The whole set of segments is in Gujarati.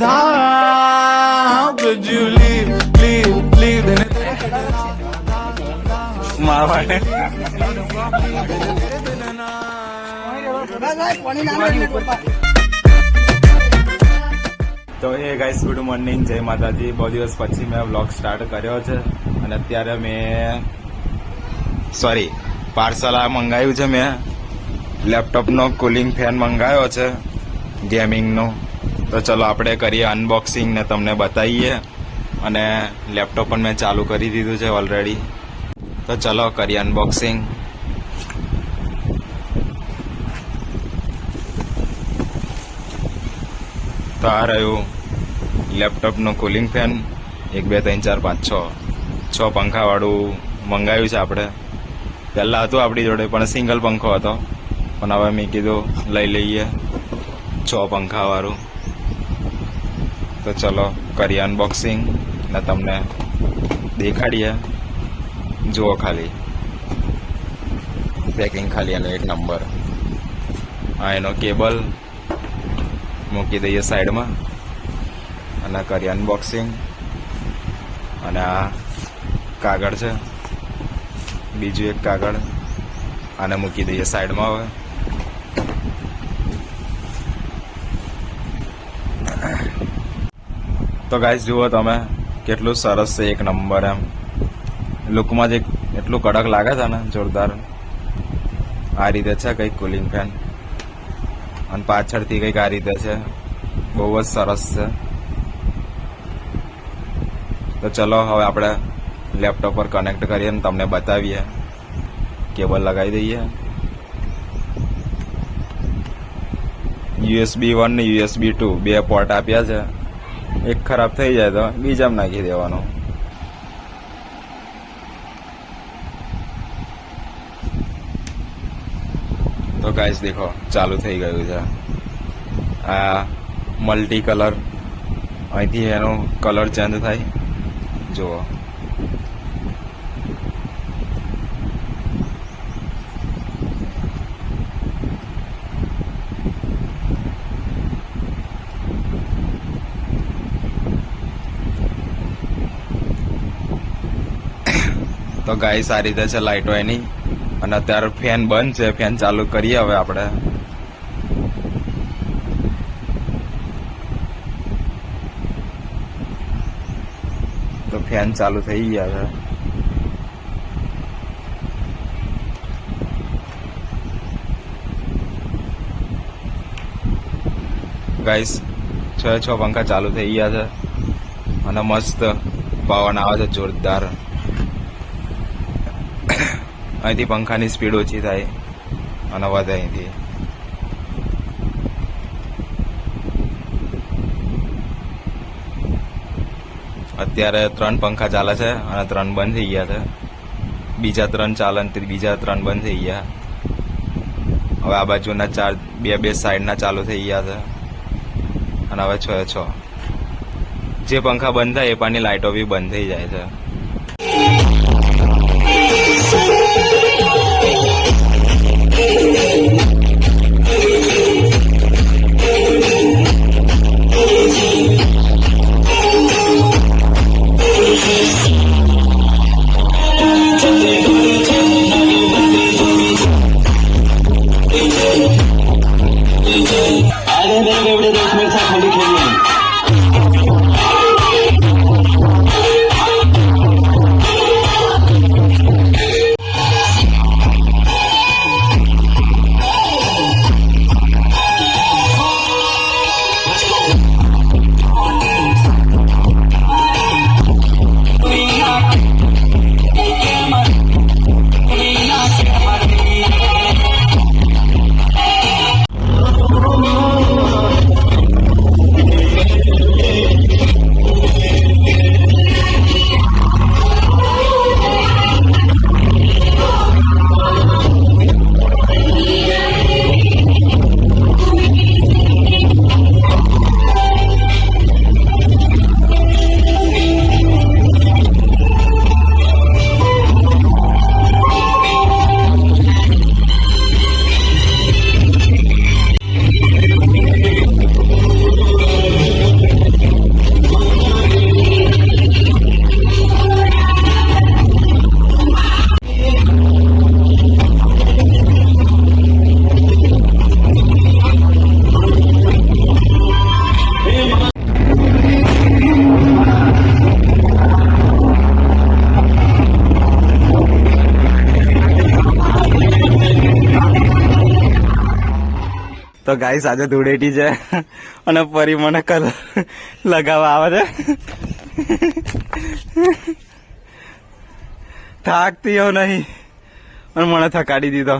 how could you leave મારવા તો એ ગાઈસ ગુડ મોર્નિંગ, જય માતાજી. બહુ દિવસ પછી મેં વ્લોગ સ્ટાર્ટ કર્યો છે અને અત્યારે મેં પાર્સલ આ મંગાવ્યું છે. મેં લેપટોપનો કુલિંગ ફેન મંગાવ્યો છે ગેમિંગનો. તો ચલો આપણે કરીએ અનબોક્સિંગ ને તમને બતાવીએ. અને લેપટોપ પણ મેં ચાલુ કરી દીધું છે ઓલરેડી. તો ચલો કરીએ અનબોક્સિંગ. તો આ રહ્યું લેપટોપનું કુલિંગ ફેન. 1 2 3 4 5 6 પંખાવાળું મંગાવ્યું છે આપણે. પહેલાં હતું આપણી જોડે પણ સિંગલ પંખો હતો, પણ હવે મેં કીધું લઈ લઈએ 6 પંખાવાળું. તો ચલો કરીએ અનબોક્સિંગ ને તમને દેખાડીએ. જુઓ ખાલી પેકિંગ, ખાલી એનો 1 નંબર. આ એનો કેબલ મૂકી દઈએ સાઈડમાં અને કરીએ અનબોક્સિંગ. અને આ કાગળ છે, બીજું એક કાગળ, આને મૂકી દઈએ સાઈડમાં. હવે તો ગાઈસ જુઓ તમે, કેટલું સરસ છે, 1 નંબર. એમ લુકમાં જ એટલું કડક લાગે છે ને, જોરદાર. આ રીતે છે કંઈક કુલિંગ ફેન, અને પાછળથી કંઈક આ રીતે છે. બહુ જ સરસ છે. તો ચલો હવે આપણે લેપટોપ પર કનેક્ટ કરીએ અને તમને બતાવીએ. કેબલ લગાવી દઈએ. USB 1 ને USB 2 2 પોર્ટ આપ્યા છે. એક ખરાબ થઈ જાય તો બીજામાં નાખી દેવાનું. તો ગાઈસ દેખો, ચાલુ થઈ ગયું છે. આ મલ્ટી કલર, અહીંથી એનો કલર ચેન્જ થાય. જુઓ, તો ગાઈસ આ રીતે છે લાઇટો એની. અને અત્યારે ફેન બંધ છે, ફેન ચાલુ કરીએ હવે આપણે. તો ફેન ચાલુ થઈ ગયા છે. ગાઈસ 6 પંખા ચાલુ થઈ ગયા છે અને મસ્ત પવન આવે છે, જોરદાર. અહીંથી પંખાની સ્પીડ ઓછી થાય અને વધે અહીંથી. અત્યારે 3 પંખા ચાલે છે અને 3 બંધ થઈ ગયા છે. બીજા 3 ચાલે ને બીજા 3 બંધ થઈ ગયા. હવે આ બાજુના 4 બે સાઈડના ચાલુ થઈ ગયા છે. અને હવે 6 જે પંખા બંધ થાય એ પાની લાઇટો બી બંધ થઈ જાય છે. તો ગાઈસ આજે ધૂળેટી છે અને ફરી મને કલર લગાવવા આવે છે. થાકતી એવું નહીં અને મને થકાડી દીધો.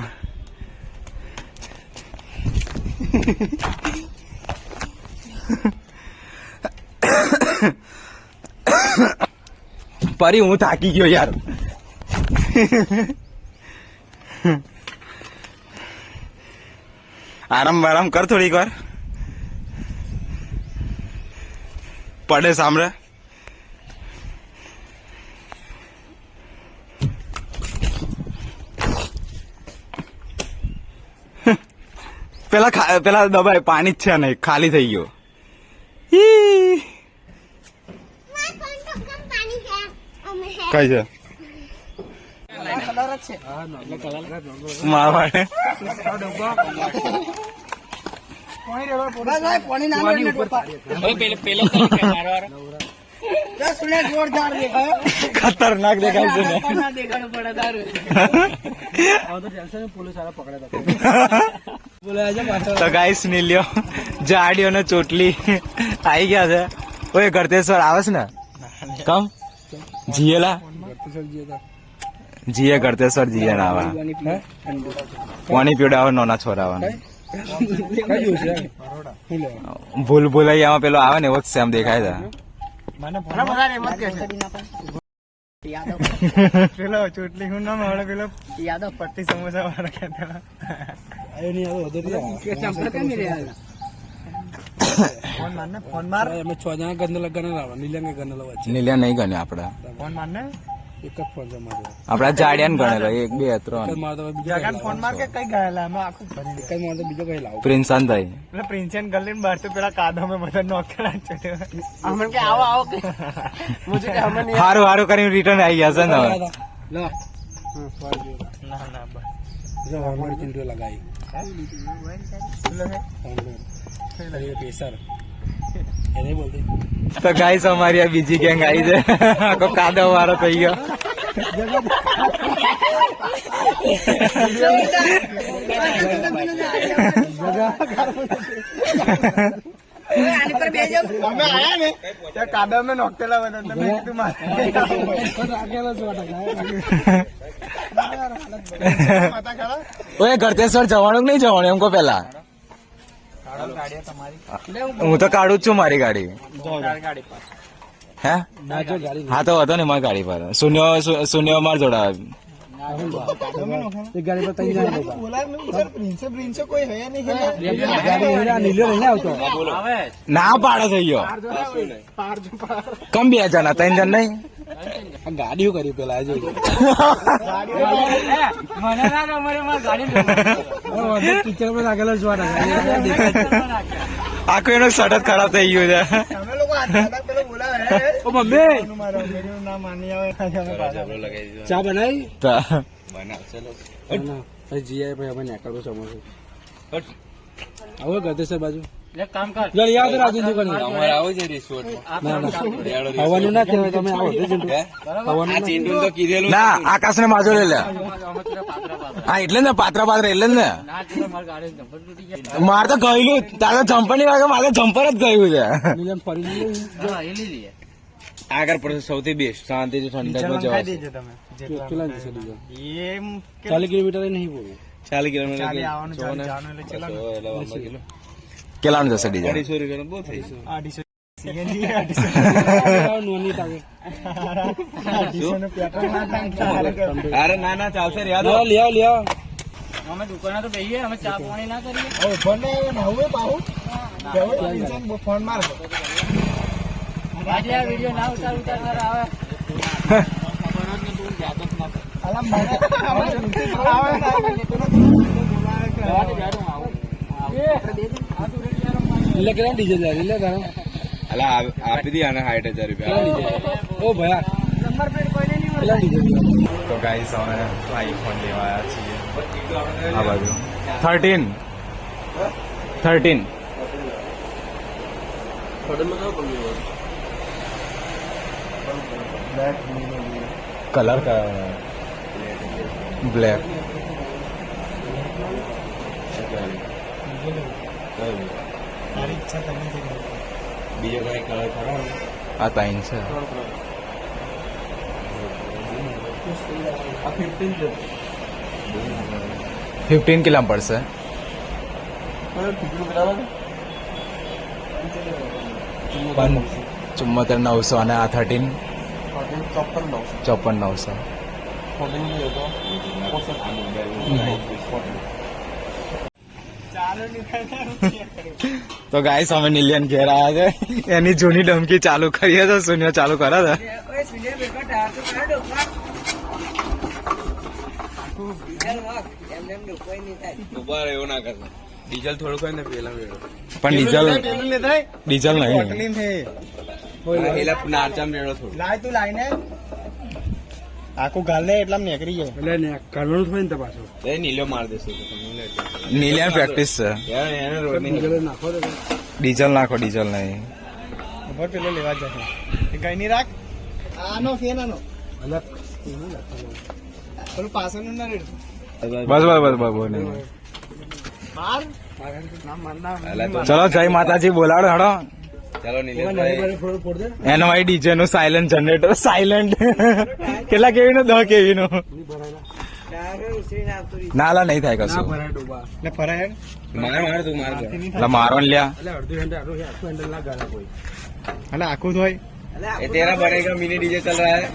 ફરી હું થાકી ગયો યાર. આરામ બારામ કર થોડીક વાર. પડે સાંભળે. પેલા દબાય પાણી જ છે નહીં, ખાલી થઈ ગયો. કઈ છે માવાડે ખતરનાક દેખાય છે ને. તો ગાઈસ નીલ્યો જાડીઓ ને ચોટલી આવી ગયા છે. ઓય ગળતેશ્વર આવે છે ને કમ જીએલા જીએ ગળતેશ્વર જીએ ના આવા પાણી પીવડાવે નાના છોરાવા. ભૂલ ભૂલૈયામાં પેલો આવે ને એવો જ સેમ દેખાય છે. પેલો ચોટલી હું નામ આવડે પેલો યાદવ પટ્ટી સમોસા વાળા કહેતા. નીલિયા નહીં ગણે આપડા. આપડા જાડિયા ને ગણેલો 1 2 3 પ્રિન્સાન ભાઈ પ્રિન્સન ગલી ને બહાર તો પેલા કાદો મેં બધા નોકરા હારું હારું કરીને રિટર્ન આવી ગયા છે ને. તો ગાઈસ અમારી આ બીજી ગેંગ આવી છે. આખો કાદવ વાળો થઈ ગયો. કાદવ મેં નોકટેલા ઓય ગળતેશ્વર જવાનું નહીં જવાનું એમ કો પેલા. હું તો કાઢું જ છું મારી ગાડી. હે હા તો હતો ને મારી ગાડી પર શૂન્ય માર જોડાવે. ના પાડે થઈ ગયો. કમ 2 જણા 3 જણ નહીં. ગાડીઓ કરી પેલા આખું એનો શર્ટ જ ખરાબ થઈ ગયું છે. ચા બનાવી હવે ગધેસર બાજુ કામ કર રાજુ ના આકાશ ને માજો લઈ લે. હા એટલે ને પાત્રા એટલે જ ને મારે તો ગયેલું તારે જમ્પર ની વાગે મારે જમ્પર જ ગયું છે. આગળ પડશે સૌથી બેસ્ટ શાંતિથી ઠંડક જવા. 40 કિલોમીટર નહીં બોલું. 40 કિલોમીટર કેટલાનું જશે ડીઝલ? 250 રૂપિયા બહુ થઈ છે. અરે ના ના ચાલશે રે. લ્યો અમે દુકાને તો બેહીએ, અમે ચા પાણી ના કરીએ. ફોન માર વિડીયો ના ઉતાર આવે. આપી દી આને 60,000 રૂપિયા. ઓ ભયા તો ગાઈસ અમે આઈફોન લેવા આવ્યા છીએ આ બાજુ. 13 कलर का ब्लैक તારી ઈચ્છા તમે થઈ ગઈ. બીજો કઈ કલર ખરો આ ત્રણ છે. આ 15 છે. 15 કેટલામાં પડશે? બરાબર, ટીકડું બરાબર. 74,900 અને આ 13 54,900. 54,900. 14 ની હતો. ચાલો તો ગાઈસ અમે નિલિયન ઘેર આવ્યા છે. એની જૂની ડમકી ચાલુ કરીએ તો શૂન્ય ચાલુ કરે છે. ઉભા એવું ના કરતા ડીઝલ થોડુંક હોય ને પેલા વેળો પણ ડીઝલ નહીં. પેલા નારચામ વેળો થોડું લાય તું લાઈને આખું ગાલે એટલા નીકળી જાય એટલે કરવાનું થોડી ને પાછું એ નીલો માર દેશે તો તમને લે. નિલિયન પ્રેક્ટિસ છે. યાર એને રોડ નહીં નાખો ડીઝલ નાખો, ડીઝલ નહીં. ખબર પેલો લેવા જ જશે એ કઈ નહીં રાખ આનો ફેન આનો અલગ પેલું પાછળનું ના રેડ બસ બસ બસ બસ બોલ. માર નામ મારના અલા તો ચલો જય માતાજી બોલાડો હડો. ચાલો નીલેશભાઈ થોડું ફોડ દે એનો ભાઈ ડીજે નું સાયલન્ટ જનરેટર સાયલન્ટ કેટલા કેવી નું 10 કેવી નું નાલા નહીં થાય કશું. ને ફરાય માર માર તું માર કર. એટલે મારો ને લ્યા. એટલે અડધું હેન્ડલ ના ગાળા કોઈ એટલે આખું તો હોય એ તેરા બનેગા મિની ડીજે ચલ રહા है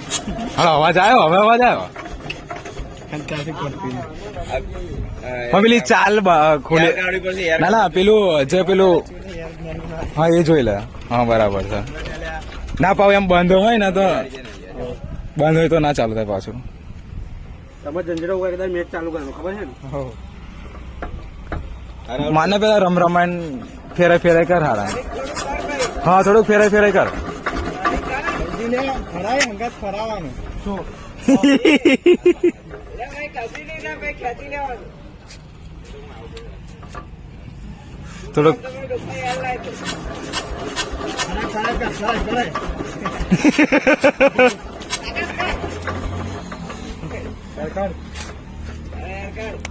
હલો અવાજ આવ્યો, હવે અવાજ આવ્યો. ત્યાંથી પડતી હવે પેલી ચાલ ખોલી ગાડી પર થી યાર ના ના પેલું જે પેલું હા એ જોઈ લે. હા બરાબર છે. ના પાવ એમ બંધ હોય ને તો બંધ હોય તો ના ચાલુ થાય પાછું. તમે જંજરો હોય કદાચ મેચ ચાલુ કરવાનું ખબર છે ને માને પેલા રમાયણ ફેરાય ફેરાય કર હારા. હા થોડુંક ફેરાય ફેરાય કર. ફરાય હંગાત ફરાવાનું શું થોડુંક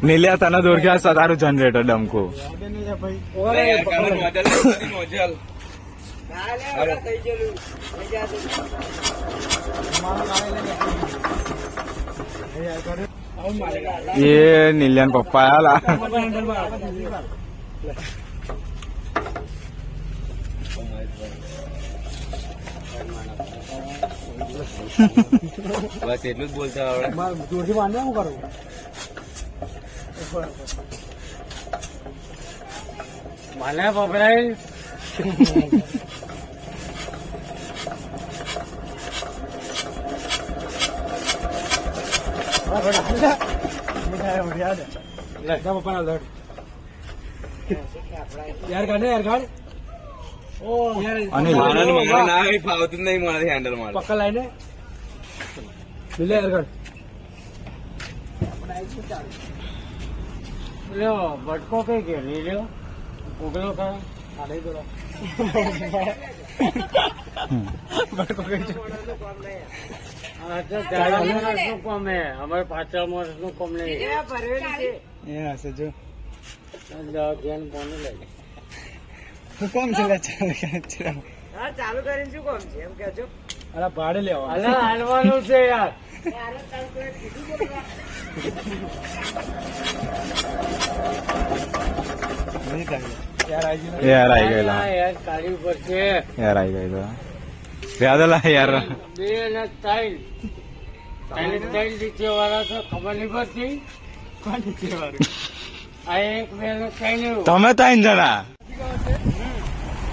નીલ્યા તને દોર ગયા તારું જનરેટર ડમકું. યાર કાલે મોજલ મોજલ એ નીલિયાન પપ્પા આલા. બસ એટલું જ બોલતા આવડે. જોરથી બાંધે શું કરું મને પકડાય યાર કાઢે યાર કાઢ ઓ યાર અનિલ. મારા ના ફાવતું નહીં મારાથી હેન્ડલ મારે પક્કા લાઈને લે યાર કાઢ લ્યો ભટકો કઈ કે લ્યો ઉગલો કા આડે ગયો ભટકો કઈ છે અમારે 5 વર્ષનું કોમ નહીં એ હશે જો ધ્યાન કોને લાગે કોમ છે ચાલુ કરીને શું કોમ છે એમ કેજો અરે ભાડે લેવા અલા હાલવાનું છે યાર યાર આવી ગયેલા. યાર કાઢવી પડશે યાર આવી ગયેલા. યાદલા યાર. 2 અને 3 નીચે વાળા તો ખબર નહીં પડતી કોણ નીચે વાળું આ 1 2 ને 3 તમે 3 જણા.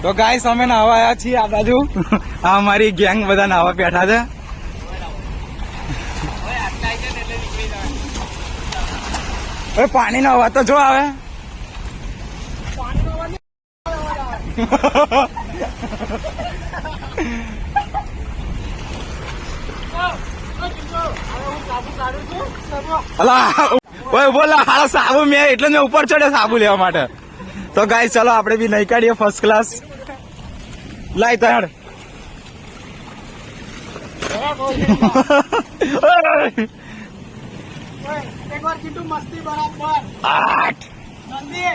તો ગાઈસ અમે નાવા આવ્યા છીએ આ બાજુ. આ અમારી ગેંગ બધા નાવા બેઠા છે. હવે પાણી નો અવાજ તો જો આવે. અલા ઓય બોલા હાલો સાબુ મેં એટલે મેં ઉપર ચડ્યો સાબુ લેવા માટે. તો ગાઈસ ચલો આપણે બી નહીં કાઢીએ ફર્સ્ટ ક્લાસ. લાય તાર એક વાર કીધું મસ્તી બરાબર 8 જલ્દી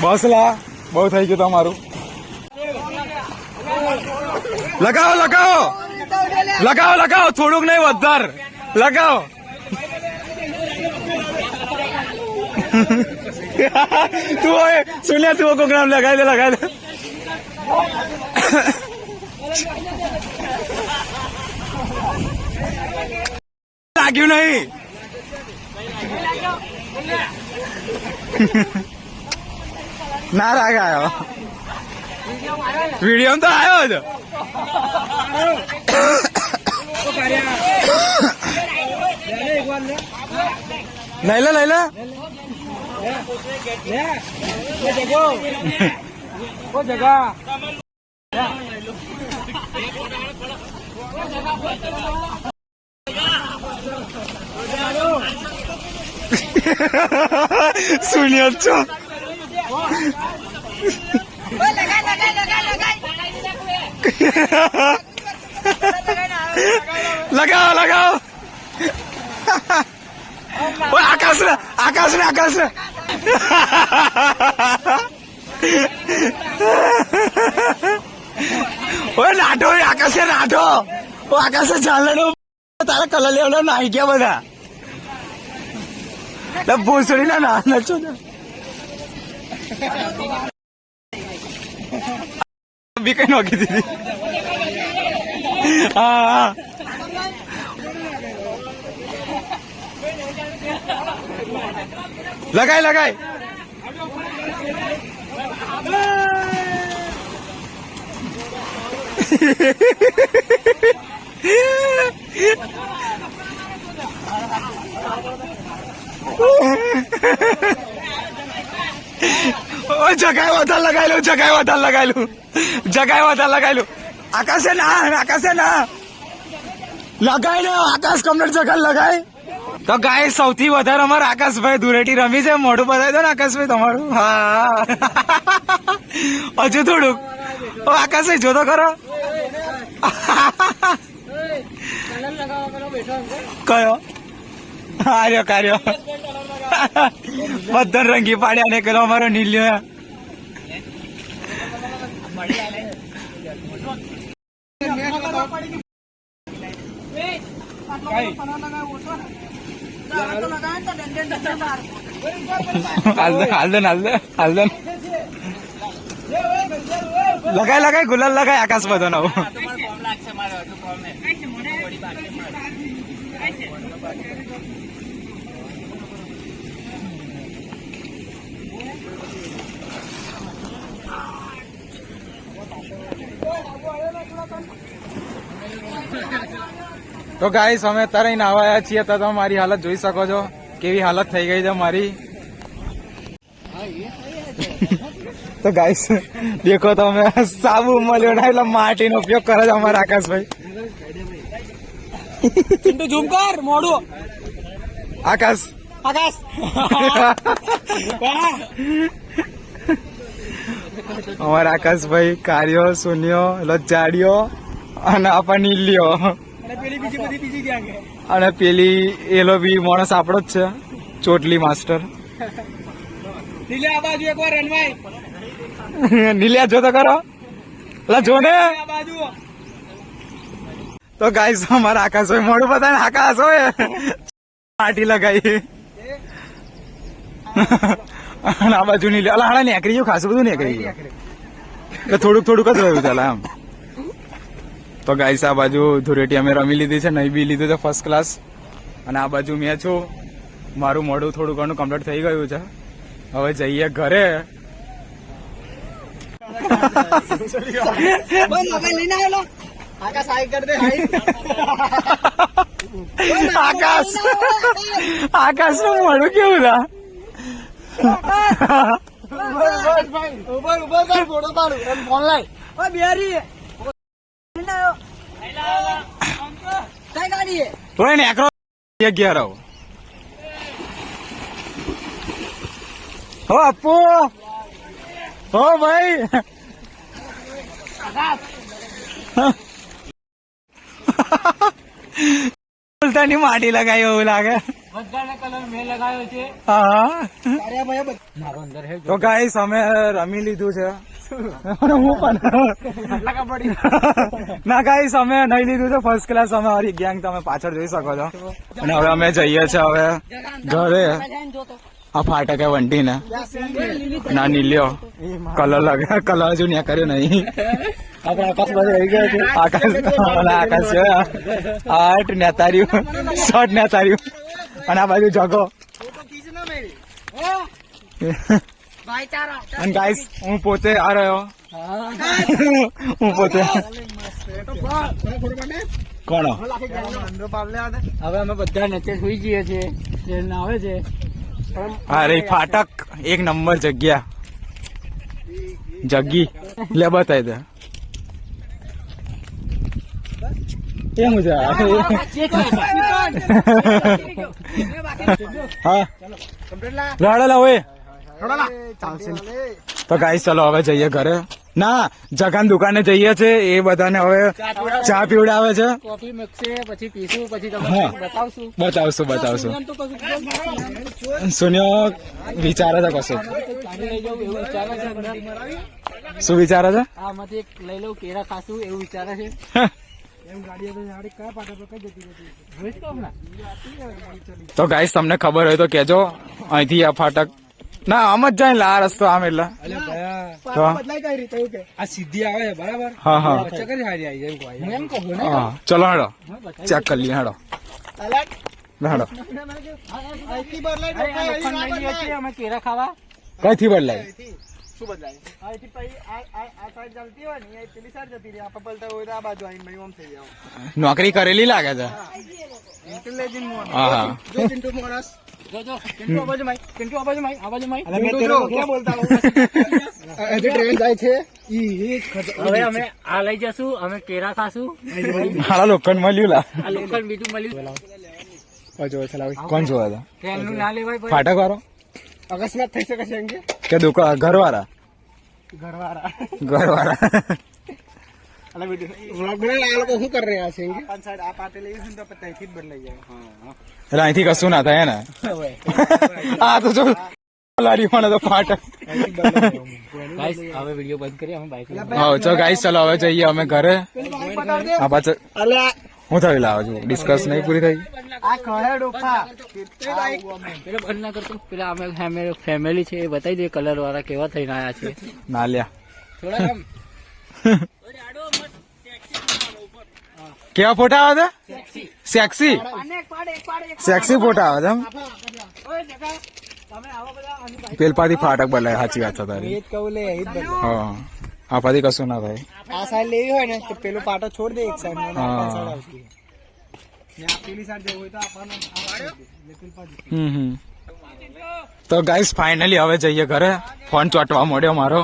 બસ લા બહુ થઈ ગયું તમારું. લગાવો લગાવો લગાવો લગાવો, થોડુંક નહીં વધારે લગાવો. તું હોય સુન્યા, તું કોકરામ લગાવી દે લગાવી દે. લાગ્યું નહીં. ના રાગ આવ્યો. વિડીયો તો આવ્યો હતો. લઈ લે લઈ લે. સુનિયો છો. લગાવો લગાવો. આકાશ ને આકાશ ને આકાશ ને. ઓય નાઠો આકાશે નાઠો. આકાશે ચાલવાનો તારા કલર લેવાનો નાઈ ગયા બધા. ભૂસડી ના ના છો ને બી કઈ નોખી દીધી. હા લગાય લગાય. જગાય વધારે લગાયેલું, જગાય વધારે લગાયેલું, જગાય વધારે લગાયેલું. આકાશે ના આકાશે ના લગાય ને આકાશ કમ્પ્લીટ જગા લગાય. તો ગાય સૌથી વધારે અમારા આકાશભાઈ ધૂળેટી રમી છે. મોઢું બતાવી દો ને આકાશભાઈ તમારું. હા હજુ થોડુંક. આકાશભાઈ જો તો ખરો. કયો કાર્યો કાર્યો બધા રંગી પાડ્યા ને પેલો અમારો નીલ્યો. હાલદન હાલદન હાલદન લગાય લગાય ગુલાલ લગાય આકાશ બધો નવો. તો ગાઈસ અમે અત્યારે નાવા આવ્યા છીએ તો મારી હાલત જોઈ શકો છો કેવી હાલત થઈ ગઈ છે મારી. તો ગાઈસ દેખો તો અમે સાબુ મળ્યો ના એટલે માટીનો ઉપયોગ કરે છે અમારા આકાશભાઈ. ઝૂમ કર મોડું આકાશ આકાશ. અમારા આકાશભાઈ કાર્યો સુન્યો લજાડ્યો અને આપા નીલ્યો અને પેલી એલો બી માણસ આપણો જ છે ચોટલી માસ્ટર. નીલિયા જો તો કરો જો ને. તો ગાઈસ અમારા આકાશભાઈ મોડું બતાવે આકાશ હોય માટી લગાવી અને આ બાજુ નીલી અલા હાડા નીકળી ગયું ખાસું બધું નીકળી ગયું થોડુંક થોડુંક જ રહ્યું ચાલે આમ. તો ગાઈસ આ બાજુ ધૂળેટી અમે રમી લીધી છે, નહીં બી લીધું છે ફર્સ્ટ ક્લાસ. અને આ બાજુ મેં છું, મારું મોઢું થોડું ઘણું કમ્પ્લીટ થઈ ગયું છે. હવે જઈએ ઘરે. આકાશ નું મોઢું કેવું છે. હો અપ્પુ હો ભાઈ બોલતા કલરની માટી લગાવી એવું લાગે. બધાને કલર મેં લગાવ્યો છે. હા મારો અંદર હે તો ગાઈસ અમે રમી લીધું છે. અને હું પણ ના ગાઈસ અમે નહીં લીધું છે ફર્સ્ટ ક્લાસ. અમે અમારી ગેંગ તમે પાછળ જોઈ શકો છો. અને હવે અમે જઈએ છીએ હવે ઘરે. આ ફાટક હે વંટી ને ના નીલ્યો કલર લગે કલર હજુ ન્યા કર્યો નહીં. આપણે આકાશ બાજુ રહી ગયા છે. આકાશ છે આઠ નેતાર્યું શોર્ટ નેતાર્યું અને આ બાજુ જગો. અને ગાઈસ હું પોતે આ રહ્યો. હું પોતે કોણ હવે અમે બધા નીચે સુઈ જઈએ છીએ. ટ્રેન આવે છે. અરે ફાટક એક નંબર જગ્યા જગ્ગી લે બતાવી દે. એ મજા હા લડેલા હોય. તો ગાઈસ ચલો હવે જઈએ ઘરે. ના જગાન દુકાને જઈએ છે. એ બધાને હવે ચા પીવડાવે છે. કોફી મૂકશે પછી પીશું પછી હા. બતાવશું. બતાવશું સુન્યો વિચારે છે કશું. ગાડી લઈ જાઉં એવું વિચારે છે અંદર. શું વિચારે છે? આમાંથી એક લઈ લઉં કેરા ખાશું એવું વિચારે છે. તો ગાઈસ તમને ખબર હોય તો કેજો. અહીંથી આ ફાટક ના આમ જ જાય લા રસ્તો આમ એટલે આ સીધી આવે છે બરાબર. હા હા હું એમ કહું ને હા ચલો હેડો ચેક કરી લઈએ હેડો હેડો. અમે કેરા ખાવા કઈથી બદલાય શું બદલાય નોકરી કરેલી લાગે છે. હા હા જોજો ચિંટુ આ બાજુ માઈ ચિંટુ આ બાજુ માઈ આ બાજુ માઈ હવે અમે આ લઈ જશું. અમે કેરા ખાશું. મારા લોખંડ મળ્યું લા. આ લોખંડ બીજું મળ્યું. કોણ જોવા હતા? ટ્રેનનું ના લેવાય ભાઈ. ફાટક વાળો અકસ્માત થઈ શકે છે એમ કે દુકાન ઘરવાળા ઘરવાળા ઘરવાળા શું કરી રહ્યા છે એટલે અહીંથી કશું ના થાય ને. હા તો જો લારી પણ તો ફાટક. ગાઈસ હવે વિડિયો બંધ કરીએ. અમે બાઈક હા ચલો ગાઈસ ચલો હવે જઈએ અમે ઘરે. આ પાછળ હું થયું લાવો છું ડિસ્કસ નહીં પૂરી થઈ. પેલો બંધ ના કરતો. પેલા અમે ફેમિલી છે એ બતાવી દે કલર વાળા કેવા થઈને આયા છે. ના લ્યા થોડા આમ કેવા ફોટા આવે છે? સેક્સી સેક્સી ફોટા આવે છે એમ. પેલપાથી ફાટક બદલાય. સાચી વાત છે તારી. હા આ પાછી કશું ના થાય. આ સાઈડ લેવી હોય ને તો પેલો પાટો છોડ દે એક સાઈડ. તો ગાઈસ ફાઇનલી હવે જઈએ ઘરે. ફોન ચોટવા મળ્યો મારો.